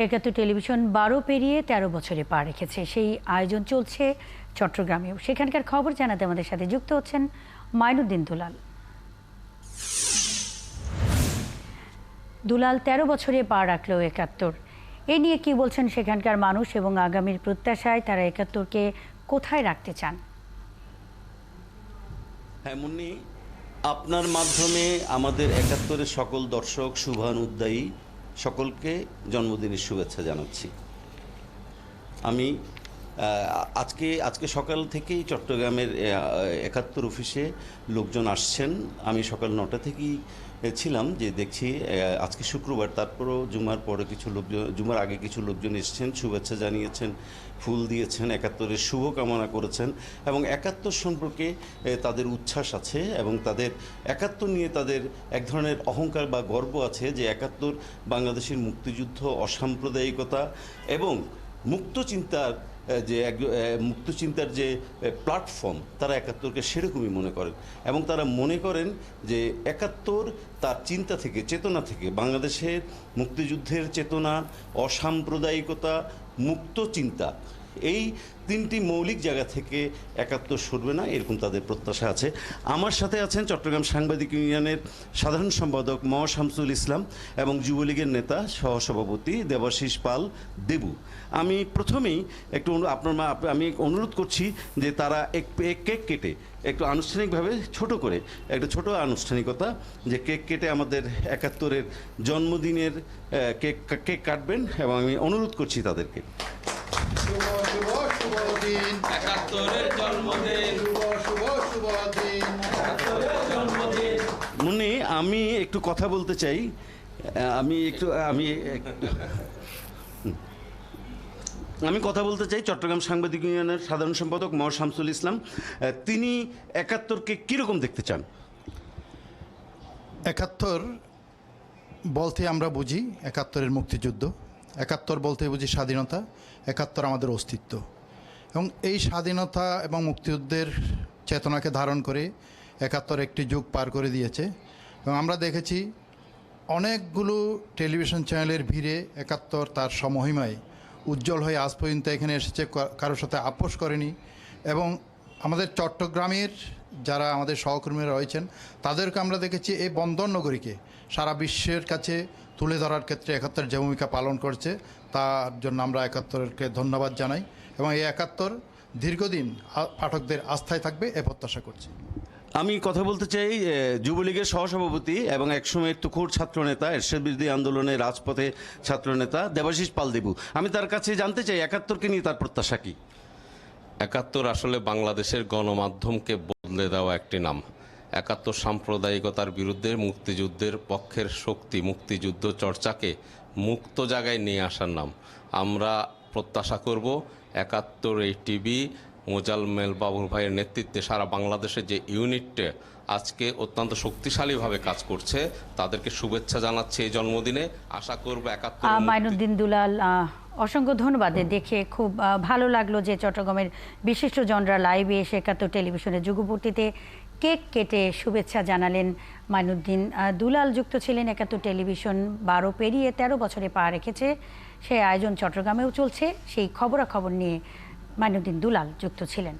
একাত্তর টেলিভিশন 12 পেরিয়ে 13 বছরে পা রেখেছে। সেই আয়োজন চলছে চট্টগ্রামেও। সেখানকার খবর জানাতে আমাদের সাথে যুক্ত হচ্ছেন মাইনুদ্দিন দুলাল। দুলাল, 13 বছরে পা রাখলো একাত্তর। এ নিয়ে কি বলছেন সেখানকার মানুষ এবং আগামীর প্রত্যাশায় তারা একাত্তরকে কোথায় রাখতে চান? হ্যাঁ মুন্নি, আপনার মাধ্যমে আমাদের একাত্তরের সকল দর্শক শুভানুদ্দায়ী সকলকে জন্মদিনের শুভেচ্ছা জানাচ্ছি। আমি আজকে সকাল থেকেই চট্টগ্রামের একাত্তর অফিসে লোকজন আসছেন। আমি সকাল 9টা থেকেই ছিলাম, যে দেখছি আজকে শুক্রবার, তারপরও জুমার পরে কিছু লোকজন, জুমার আগে কিছু লোকজন এসেছেন, শুভেচ্ছা জানিয়েছেন, ফুল দিয়েছেন, একাত্তরের শুভকামনা করেছেন এবং একাত্তর সম্পর্কে তাদের উচ্ছ্বাস আছে এবং তাদের একাত্তর নিয়ে তাদের এক ধরনের অহংকার বা গর্ব আছে যে একাত্তর বাংলাদেশের মুক্তিযুদ্ধ, অসাম্প্রদায়িকতা এবং মুক্তচিন্তার যে প্ল্যাটফর্ম, তারা একাত্তরকে সেরকমই মনে করেন এবং তারা মনে করেন যে একাত্তর তার চিন্তা থেকে, চেতনা থেকে, বাংলাদেশের মুক্তিযুদ্ধের চেতনা, অসাম্প্রদায়িকতা, মুক্ত চিন্তা, এই তিনটি মৌলিক জায়গা থেকে একাত্তর সরবে না, এরকম তাদের প্রত্যাশা আছে। আমার সাথে আছেন চট্টগ্রাম সাংবাদিক ইউনিয়নের সাধারণ সম্পাদক ম শামসুল ইসলাম এবং যুবলীগের নেতা সহসভাপতি দেবাশিস পাল দেবু। আমি প্রথমেই আমি অনুরোধ করছি যে তারা কেক কেটে একটু আনুষ্ঠানিকভাবে একটা ছোট আনুষ্ঠানিকতা, যে কেক কেটে আমাদের একাত্তরের জন্মদিনের কেক কাটবেন এবং আমি অনুরোধ করছি তাদেরকে। মুন্নি, আমি একটু কথা বলতে চাই। আমি কথা বলতে চাই চট্টগ্রাম সাংবাদিক ইউনিয়নের সাধারণ সম্পাদক ম শামসুল ইসলাম। তিনি একাত্তরকে কীরকম দেখতে চান? একাত্তর বলতে আমরা বুঝি একাত্তরের মুক্তিযুদ্ধ, একাত্তর বলতে বুঝি স্বাধীনতা, একাত্তর আমাদের অস্তিত্ব এবং এই স্বাধীনতা এবং মুক্তিযুদ্ধের চেতনাকে ধারণ করে একাত্তর একটি যুগ পার করে দিয়েছে এবং আমরা দেখেছি অনেকগুলো টেলিভিশন চ্যানেলের ভিড়ে একাত্তর তার সমহিমায় উজ্জ্বল হয়ে আজ পর্যন্ত এখানে এসেছে, কারোর সাথে আপোষ করেনি এবং আমাদের চট্টগ্রামের যারা আমাদের সহকর্মীরা রয়েছেন তাদেরকে আমরা দেখেছি এই বন্দর নগরীকে সারা বিশ্বের কাছে তুলে ধরার ক্ষেত্রে একাত্তর যে ভূমিকা পালন করছে তার জন্য আমরা একাত্তরকে ধন্যবাদ জানাই এবং এই একাত্তর দীর্ঘদিন পাঠকদের আস্থায় থাকবে এ প্রত্যাশা করছি। আমি কথা বলতে চাই যুবলীগের সহসভাপতি এবং একসময়ের তুখোড় ছাত্রনেতা, এরশাদ বিরোধী আন্দোলনের রাজপথে ছাত্রনেতা দেবাশিস পাল দেবু। আমি তার কাছে জানতে চাই একাত্তরকে নিয়ে তার প্রত্যাশা কি? একাত্তর আসলে বাংলাদেশের গণমাধ্যমকে বদলে দেওয়া একটি নাম। একাত্তর সাম্প্রদায়িকতার বিরুদ্ধে মুক্তিযুদ্ধের পক্ষের শক্তি, মুক্তিযুদ্ধ চর্চাকে মুক্ত জায়গায় নিয়ে আসার নাম। আমরা প্রত্যাশা করব একাত্তর এই টিভি মোজাম্মেল বাবুল ভাইয়ের নেতৃত্বে সারা বাংলাদেশের যে ইউনিটটা আজকে অত্যন্ত শক্তিশালীভাবে কাজ করছে, তাদেরকে শুভেচ্ছা জানাচ্ছি এই জন্মদিনে। আশা করব একাত্তর। মাইনুদ্দিন দুলাল, অসংখ্য ধন্যবাদ। দেখে খুব ভালো লাগলো যে চট্টগ্রামের বিশিষ্টজনরা লাইভে এসে একাত্তর টেলিভিশনের যুগপূর্তিতে কেক কেটে শুভেচ্ছা জানালেন। মাইনুদ্দিন দুলাল যুক্ত ছিলেন একাত্তর টেলিভিশন 12 পেরিয়ে 13 বছরে পা রেখেছে। সেই আয়োজন চট্টগ্রামেও চলছে, সেই খবরাখবর নিয়ে মাইনুদ্দিন দুলাল যুক্ত ছিলেন।